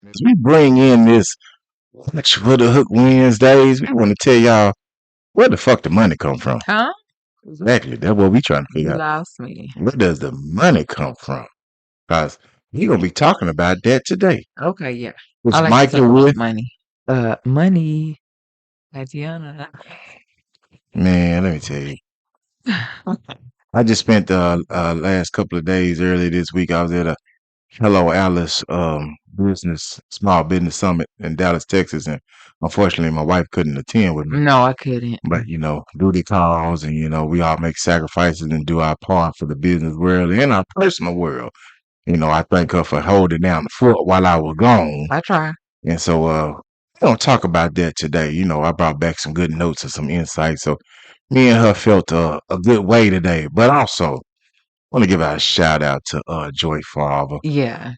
As we bring in this Watch for the Hook Wednesdays, we want to tell y'all where the fuck the money come from. Huh? Exactly. That's what we trying to You figure out. lost me. Where does the money come from? Because we're going to be talking about that today. Okay, yeah. I It's like to Mike talk and about with, money. Money, Tatiana. man, let me tell you. I just spent the last couple of days early this week. I was at a Hello Alice small business summit in Dallas, Texas, and unfortunately my wife couldn't attend with me. No, I couldn't. But duty calls, and we all make sacrifices and do our part for the business world and our personal world. I thank her for holding down the fort while I was gone. I try. And so we don't talk about that today. I brought back some good notes and some insights. So me and her felt a good way today. But also want to give out a shout out to Joy Farber, Yeah.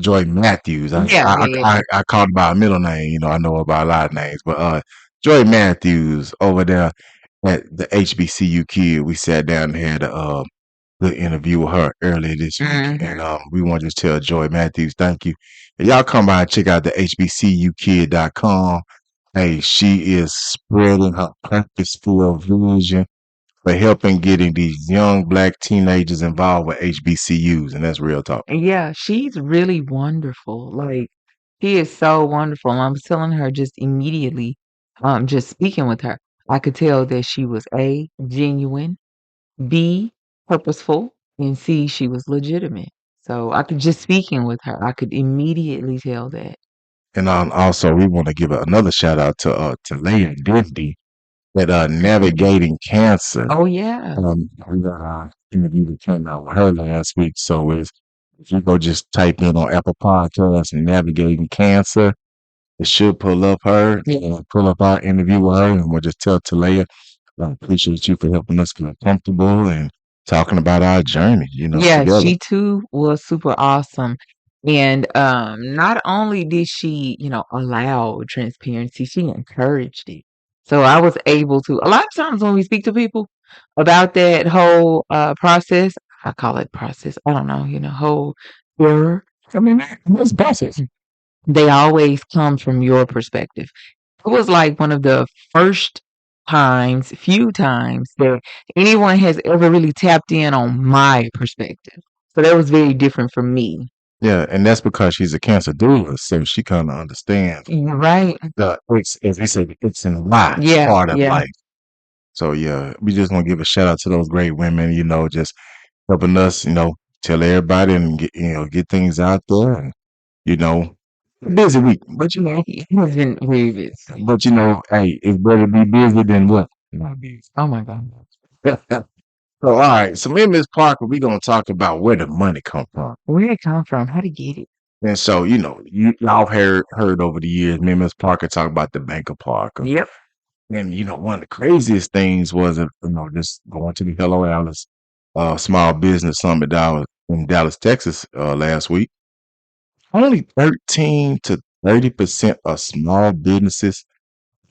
Joy Matthews. I, Yeah, I, yeah, I, I called her by a middle name. I know her by a lot of names, but Joy Matthews over there at the HBCU Kid. We sat down and had a good interview with her earlier this week, and we want to just tell Joy Matthews thank you. And y'all come by and check out the HBCUKid.com. Hey, she is spreading her purposeful vision for helping getting these young black teenagers involved with HBCUs, and that's real talk. Yeah, she's really wonderful. Like, she is so wonderful. And I was telling her just immediately, just speaking with her, I could tell that she was A, genuine, B, purposeful, and C, she was legitimate. So I could just speaking with her, I could immediately tell that. And also, we want to give another shout out to Leah Denby at Navigating Cancer. Oh yeah. We got our interview that came out with her last week. So if you go just type in on Apple Podcasts and Navigating Cancer, it should pull up her and pull up our interview with her. And we'll just tell Talaya, I appreciate you for helping us feel comfortable and talking about our journey, Yeah, together. she too was super awesome. And not only did she, allow transparency, she encouraged it. So I was able to a lot of times when we speak to people about that whole process, I call it process. I don't know, whole error. I mean, that's process. They always come from your perspective. It was like one of the first few times that anyone has ever really tapped in on my perspective. So that was very different for me. Yeah, and that's because she's a cancer doula, so she kind of understands You're right. as they say, it's in life Yeah, part of yeah. life. So yeah, we just want to give a shout out to those great women, just helping us, tell everybody and get things out there, and busy week, but It has been very busy. hey, it's better to be busy than what? Not busy. Oh my God. So all right, so me and Miss Parker, we're gonna talk about where the money come from. Where did it come from? How to get it? And so, y'all heard over the years, me and Miss Parker talk about the Bank of Parker. Yep. And one of the craziest things was just going to the Hello Alice small business summit down in Dallas, Texas last week. Only 13 to 30% of small businesses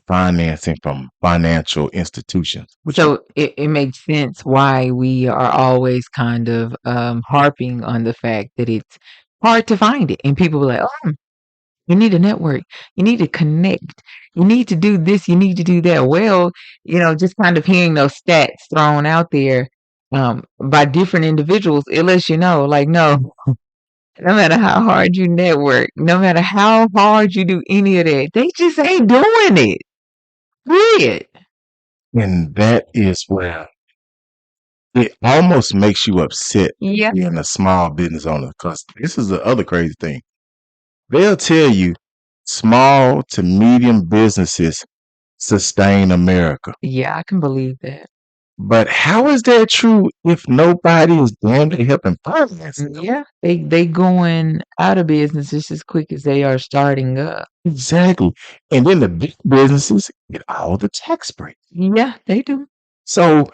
financing from financial institutions. So it makes sense why we are always kind of harping on the fact that it's hard to find it. And people are like, oh, you need a network. You need to connect. You need to do this. You need to do that. Well, just kind of hearing those stats thrown out there by different individuals, it lets you know, like, no, no matter how hard you network, no matter how hard you do any of that, they just ain't doing it. Period. And that is where it almost makes you upset Yeah. being a small business owner, because this is the other crazy thing. They'll tell you small to medium businesses sustain America. Yeah, I can believe that. But how is that true if nobody is doing to helping finance it? Yeah, they going out of business just as quick as they are starting up. Exactly. And then the big businesses get all the tax breaks. Yeah, they do. So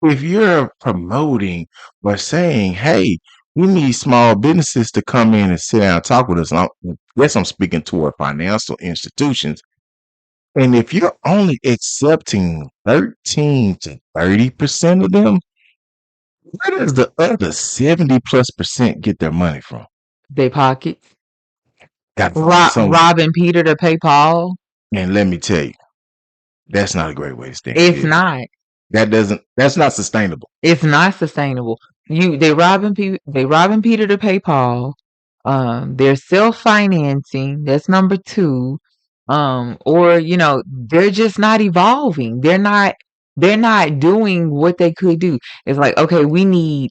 if you're promoting or saying, hey, we need small businesses to come in and sit down and talk with us, and yes, I'm speaking toward financial institutions. And if you're only accepting 13 to 30% of them, where does the other 70+% get their money from? They pockets. Got to find some. Robbing Peter to pay Paul. And let me tell you, that's not a great way to stay in It's business. not. That's not sustainable. It's not sustainable. They robbing Peter to pay Paul. They're self financing. That's number two. Or they're just not evolving. They're not doing what they could do. It's like, okay, we need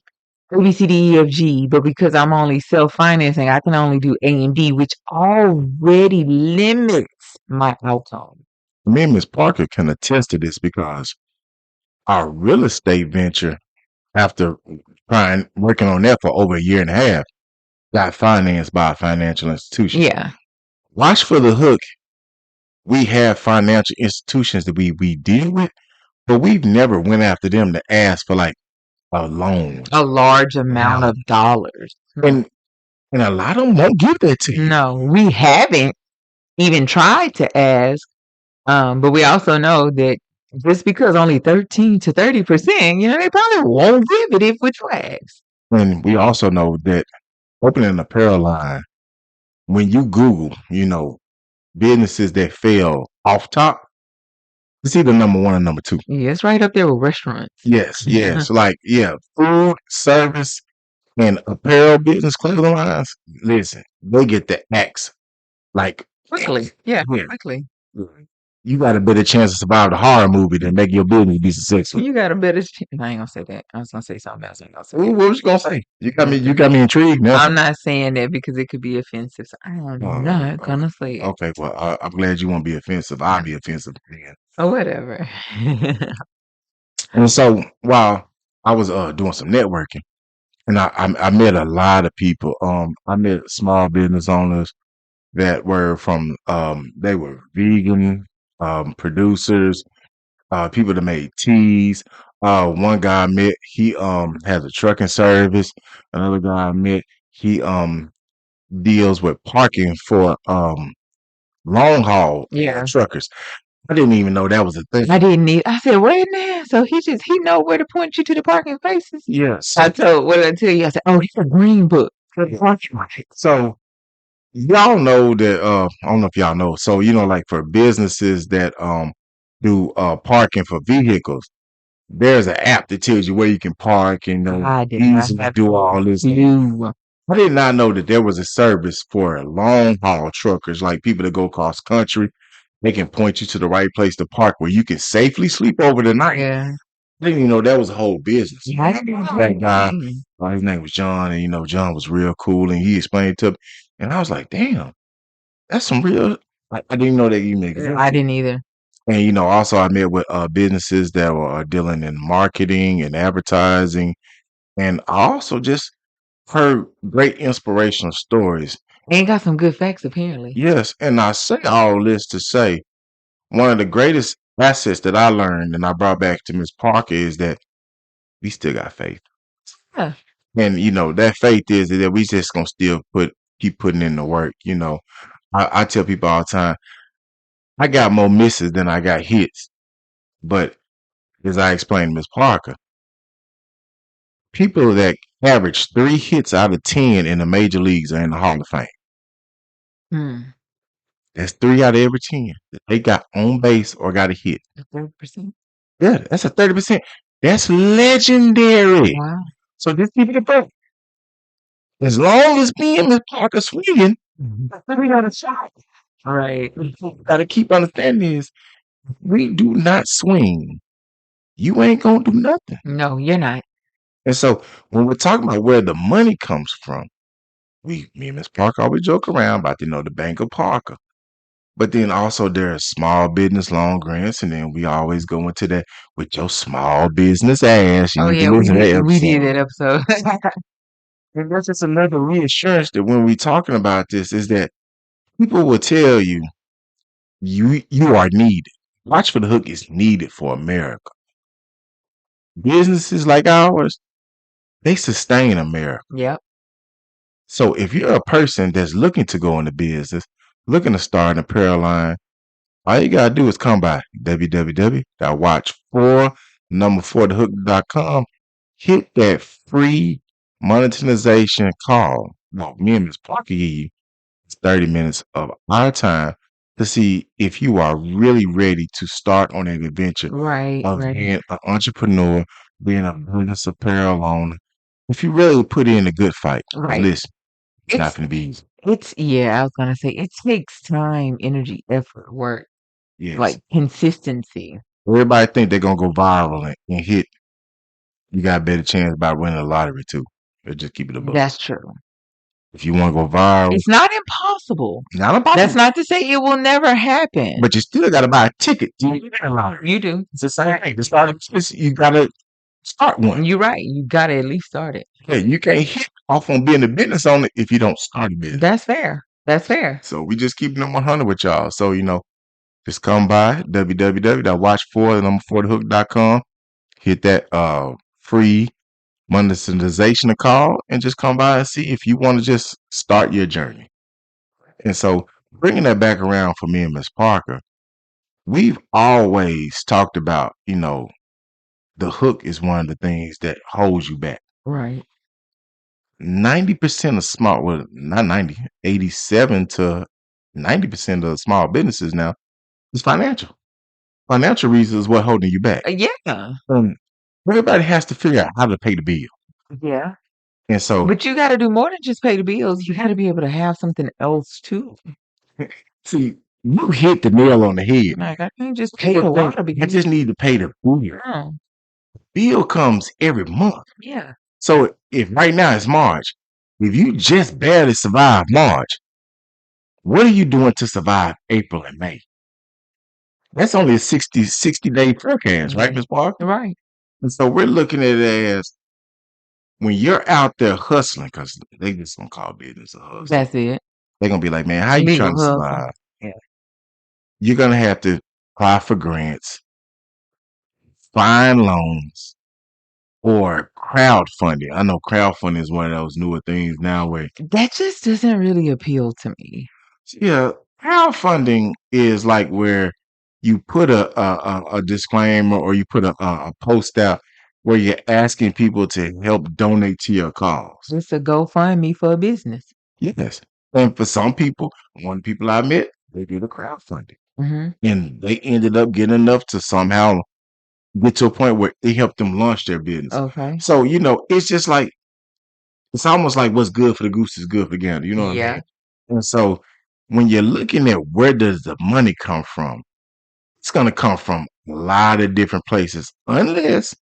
A B C D E F G, but because I'm only self financing, I can only do A and D, which already limits my outcome. Me and Miss Parker can attest to this because our real estate venture, after working on that for over a year and a half, got financed by a financial institution. Yeah. Watch for the hook. We have financial institutions that we deal with, but we've never went after them to ask for like a loan. A large amount of dollars. And a lot of them won't give that to you. No, we haven't even tried to ask. But we also know that just because only 13 to 30%, they probably won't give it if we try. And we also know that opening an apparel line, when you Google, businesses that fail off top, it's either number one or number two. Yeah, it's right up there with restaurants. Yes. Like, food, service, and apparel business clothing lines. Listen, they get the axe like quickly. Yeah, quickly. You got a better chance to survive the horror movie than make your business be successful. You got a better chance. I ain't gonna say that. I was gonna say something else. What was you gonna say? You got me intrigued now. I'm not saying that because it could be offensive. So I'm not gonna say it. Okay, well, I'm glad you won't be offensive. I'll be offensive again. Or whatever. And so while I was doing some networking, and I met a lot of people. I met small business owners that were from they were vegan producers, people that made teas. One guy I met, he has a trucking service. Another guy I met, he deals with parking for long haul truckers. I didn't even know that was a thing. I didn't need. I said, wait now. So he know where to point you to the parking places. Yes. What did I tell you? I said, oh, he's a green book for the parking lot. So y'all know that I don't know if y'all know. So like for businesses that do parking for vehicles, there's an app that tells you where you can park and easily do all this. I did not know that there was a service for long haul truckers, like people that go cross country. They can point you to the right place to park where you can safely sleep over the night. Yeah. I didn't even know that was a whole business. Yeah, I didn't know That guy, his name was John, and John was real cool, and he explained it to me, and I was like, damn, that's some real. I didn't know that you make it. I didn't either. And also I met with businesses that were dealing in marketing and advertising, and I also just heard great inspirational stories. And got some good facts apparently. Yes, and I say all this to say one of the greatest assets that I learned and I brought back to Miss Parker is that we still got faith. Yeah. And that faith is that we just gonna still keep putting in the work. I tell people all the time, I got more misses than I got hits. But as I explained to Miss Parker, people that average 3 hits out of 10 in the major leagues are in the Hall of Fame. That's 3 out of every 10 that they got on base or got a hit. 30%. Yeah, that's a 30%. That's legendary. Wow. So just keep it above. As long as me and Miss Parker swinging, we got a shot. All right. Got to keep understanding is we do not swing. You ain't gonna do nothing. No, you're not. And so when we're talking about where the money comes from, me and Miss Parker always joke around about the Bank of Parker. But then also there are small business loan grants, and then we always go into that with your small business ass. Oh yeah, we did that episode. And that's just another reassurance that when we're talking about this is that people will tell you you are needed. Watch for the Hook is needed for America. Businesses like ours, they sustain America. Yep. So if you're a person that's looking to go into business, looking to start an apparel line, all you gotta do is come by www.watch4thehook.com. Hit that free monetization call. Well, me and Ms. Parker give you. It's 30 minutes of our time to see if you are really ready to start on an adventure Right, of right, being an entrepreneur, being a business apparel owner. If you really put in a good fight, because right. listen, it's not It's going to be easy. it's yeah, I was gonna say it takes time, energy, effort, work, Yes. like consistency. Everybody think they're going to go viral and hit. You got a better chance about winning the lottery too. Or just keep it a book. That's true. If you want to go viral, It's not impossible. not That's impossible, not to say it will never happen. but you still got to buy a ticket to win the lottery. You do. It's the same thing. The start, you got to start one. You're right. You gotta at least start it. Hey, you can't hit off on being a business owner if you don't start a business. That's fair. That's fair. So we just keeping them 100 with y'all. So, just come by www.watch4thehook.com. Hit that free monetization call and just come by and see if you want to just start your journey. And so bringing that back around for me and Miss Parker, we've always talked about, the hook is one of the things that holds you back. Right. 90% of small, well, not 90, 87 to 90% of small businesses now is financial. Financial reasons is what holding you back. Yeah. Everybody has to figure out how to pay the bill. Yeah. And so, But you gotta do more than just pay the bills. You gotta be able to have something else too. see, you hit the nail on the head. Like I can't just pay the water I because just need to pay the bill. oh, Bill comes every month. yeah. So if right now it's March, if you just barely survive March, what are you doing to survive April and May? That's only a 60-day forecast, right, Yeah. Ms. Parker? Right. And so we're looking at it as when you're out there hustling, because they just gonna call business a hustle. That's it. They're gonna be like, man, how you Legal trying to hustle. survive? Yeah. You're gonna have to apply for grants, find loans, or crowdfunding. I know crowdfunding is one of those newer things now where, That just doesn't really appeal to me. yeah, crowdfunding is like where you put a disclaimer or you put a post out where you're asking people to help donate to your cause. Just a GoFundMe for a business. Yes. And for some people, one people I met, they did a crowdfunding. Hmm. And they ended up getting enough to somehow get to a point where it helped them launch their business. Okay. So, it's just like, it's almost like what's good for the goose is good for the gander. You know what I Yeah. mean? And so when you're looking at where does the money come from, it's going to come from a lot of different places, unless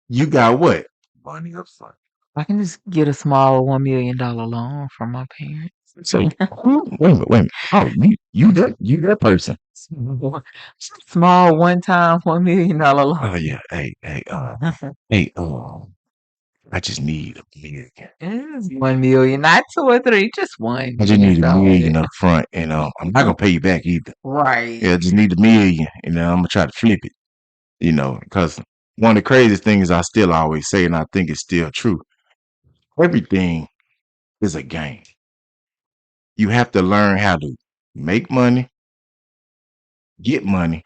you got what? Money up front. I can just get a small $1 million loan from my parents. So, wait a minute. Oh, you that person. Small one-time $1 million loan. Oh yeah. Hey, I just need a million. It's 1 million, not 2 or 3, just 1 I just million need a million dollars. up front, and I'm not gonna pay you back either. Right. Yeah, I just need a million, and I'm gonna try to flip it. Because one of the craziest things I still always say, and I think it's still true, everything is a game. You have to learn how to make money, get money,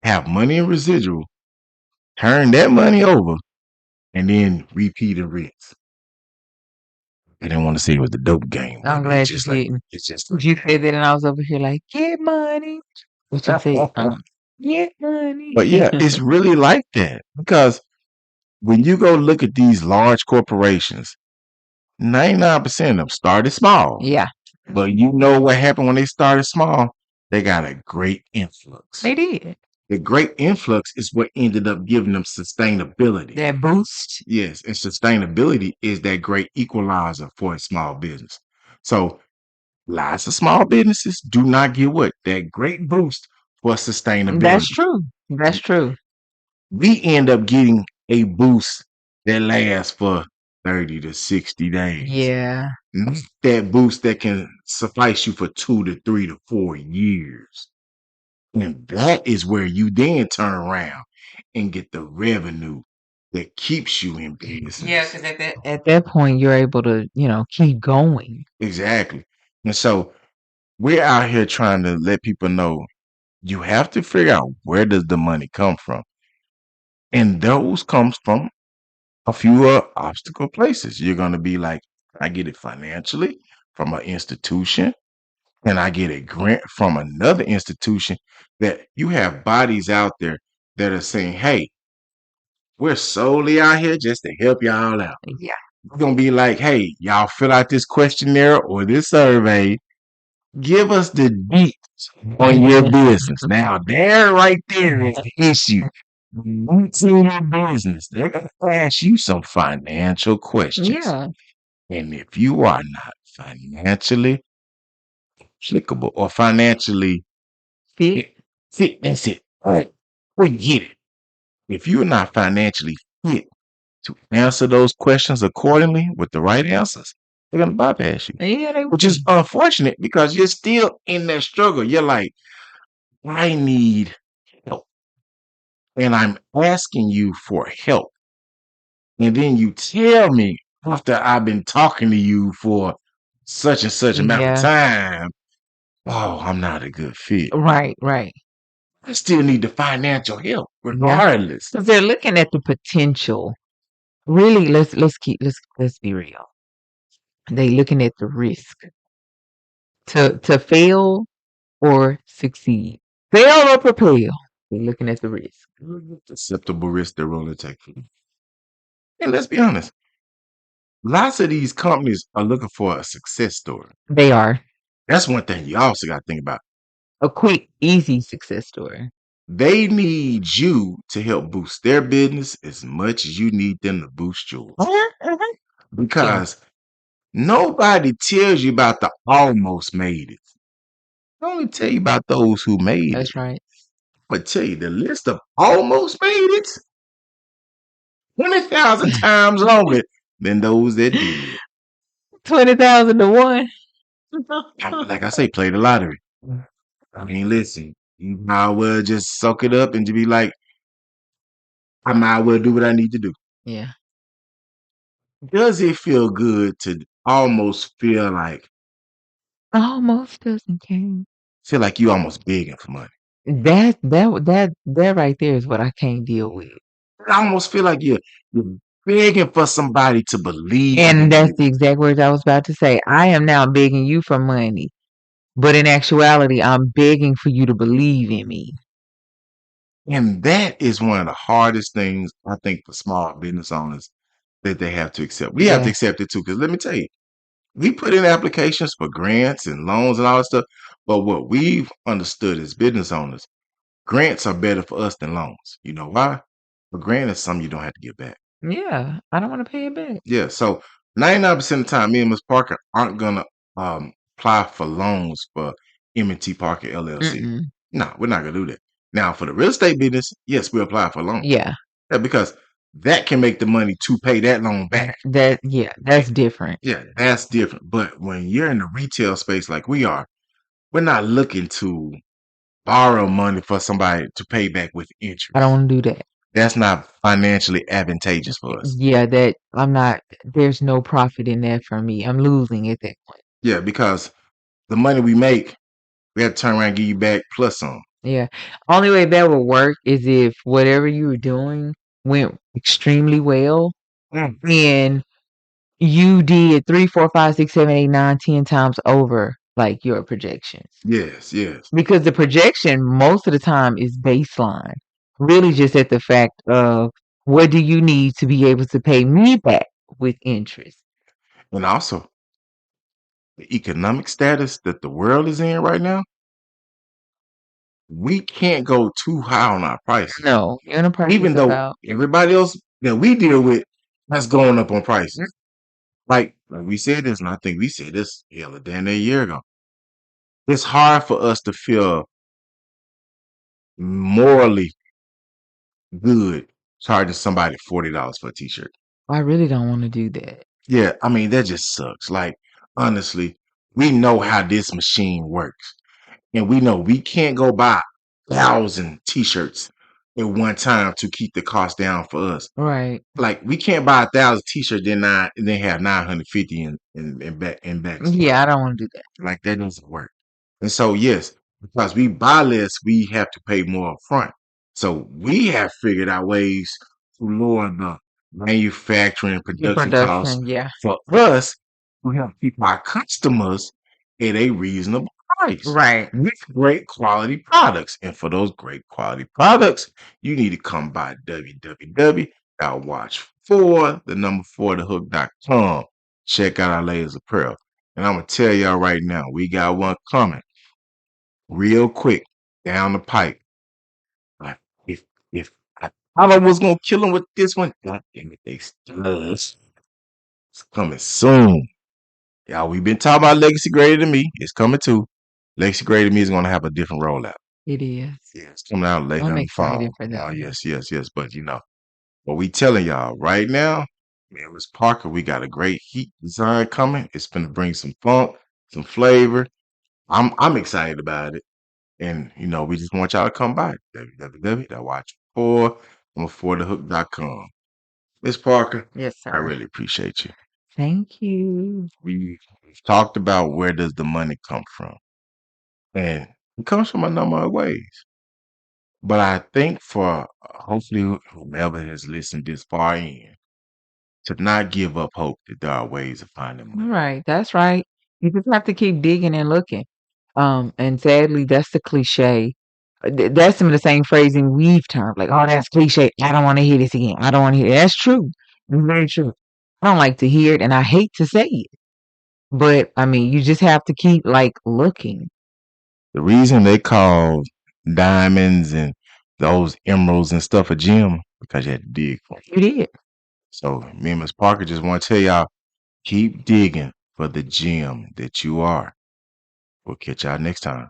have money in residual, turn that money over, and then repeat and rinse. I didn't want to say it was the dope game, I'm but it's glad you just like didn't. it's just You said that and I was over here like, "Get money." What you say? Get money. but yeah, it's really like that because when you go look at these large corporations, 99% of them started small. Yeah, But you know what happened when they started small? They got a great influx. they did. The great influx is what ended up giving them sustainability. That boost. Yes, and sustainability is that great equalizer for a small business. So lots of small businesses do not get what? That great boost for That's sustainability. true. That's true. We end up getting a boost that lasts for 30 to 60 days. Yeah. Not that boost that can suffice you for 2 to 3 to 4 years. And that is where you then turn around and get the revenue that keeps you in business. Yeah, because at that point you're able to, keep going. Exactly. And so we're out here trying to let people know you have to figure out where does the money come from. And those comes from a few obstacle places. You're going to be like, I get it financially from an institution? Can I get a grant from another institution? That you have bodies out there that are saying, hey, we're solely out here just to help y'all out. Yeah. We're going to be like, hey, y'all fill out this questionnaire or this survey. Give us the deets on your business. Now, there right there is the issue. What's in your business? They're going to ask you some financial questions. Yeah. And if you are not financially applicable or financially Fit. fit, that's it. All right, forget it. If you're not financially fit to answer those questions accordingly with the right answers, they're going to bypass you, Yeah, they which is unfortunate because you're still in that struggle. You're like, I need help. And I'm asking you for help. And then you tell me after I've been talking to you for such and such amount of Yeah. time, oh, I'm not a good fit. Right, right. I still need the financial help Yeah. regardless. Because they're looking at the potential. Really, let's be real. They looking at the risk to fail or succeed. Fail or propel. They're looking at the risk. Acceptable risk they're willing to take. And let's be honest, lots of these companies are looking for a success story. They are That's one thing you also got to think about. a quick, easy success story. They need you to help boost their business as much as you need them to boost yours. Yeah. Because nobody tells you about the almost made it. They only tell you about those who made it. That's right. But tell you the list of almost made it 20,000 times longer than those that did. 20,000 to 1. Like I say, play the lottery. I mean, listen, you might well just suck it up and to be like, I might well do what I need to do. Yeah. Does it feel good to almost Almost doesn't count. feel like you almost begging for money? That right there is what I can't deal with. I almost feel like you're begging for somebody to believe And in that's you. the exact words I was about to say. I am now begging you for money, but in actuality, I'm begging for you to believe in me. And that is one of the hardest things I think for small business owners that they have to accept. We have to Yeah. accept it too, because let me tell you, we put in applications for grants and loans and all that stuff. But what we've understood as business owners, grants are better for us than loans. You know why? A grant is something you don't have to give back. Yeah. I don't want to pay it back. Yeah. So 99% of the time, me and Ms. Parker aren't gonna apply for loans for M&T Parker LLC. Mm-mm. No, we're not gonna do that. Now, for the real estate business, yes, we apply for loans. Yeah. Yeah, because that can make the money to pay that loan back. That's different. Yeah, that's different. But when you're in the retail space like we are, we're not looking to borrow money for somebody to pay back with I interest. don't want to do that. That's not financially advantageous for us. Yeah, that I'm not, there's no profit in that for me. I'm losing at that point. Yeah, because the money we make, we have to turn around and give you back plus some. Yeah. Only way that would work is if whatever you were doing went extremely well and you did 3, 4, 5, 6, 7, 8, 9, 10 times over like your projections. Yes, yes. Because the projection most of the time is baseline. Really just at the fact of what do you need to be able to pay me back with interest. And also, the economic status that the world is in right now, we can't go too high on our prices. No, unit price Even is though about everybody else that we deal with has gone up on prices. Like we said this, and I think we said this hell a damn near a year ago. It's hard for us to feel morally good charging somebody $40 for a t-shirt. I really don't want to do that. Yeah, I mean that just sucks. Like honestly, we know how this machine works. And we know we can't go buy 1,000 t-shirts at one time to keep the cost down for us. Right. Like we can't buy 1,000 t-shirts and then have 950 in back. Yeah, I don't want to do that. Like that doesn't work. And so yes, because we buy less, we have to pay more upfront. So we have figured out ways to lower the manufacturing production costs Production, yeah. for us We have to keep our customers at a reasonable price Right. with great quality products. And for those great quality products, you need to come by www.watch4, the number 4, thehook.com. Check out our latest apparel. And I'm going to tell y'all right now, we got one coming real quick down the pipe. Like, if I thought I was gonna kill him with this one, God damn it, they still it's coming soon. Y'all, we've been talking about Legacy Greater Than Me. It's coming too. Legacy Greater Than Me is gonna have a different rollout. It is. Yeah, it's coming out later I'm in the excited fall. for that Oh, one. yes. But what we telling y'all right now, man, Miss Parker, we got a great heat design coming. It's gonna bring some funk, some flavor. I'm excited about it. And we just want y'all to come by www.watch4thehook.com. Miss Parker, Yes, I sir. really appreciate you. Thank you. We've talked about where does the money come from, and it comes from a number of ways. But I think for hopefully whomever has listened this far in, to not give up hope that there are ways of finding money. Right. That's right. You just have to keep digging and looking. And sadly, that's the cliche. That's some of the same phrasing we've termed, like, oh, that's cliche. I don't want to hear this again. I don't want to hear it. That's true. It's very true. I don't like to hear it, and I hate to say it. But I mean, you just have to keep like looking. The reason they call diamonds and those emeralds and stuff a gem because you had to dig for 'em. You did. So me and Miss Parker just want to tell y'all, keep digging for the gem that you are. We'll catch y'all next time.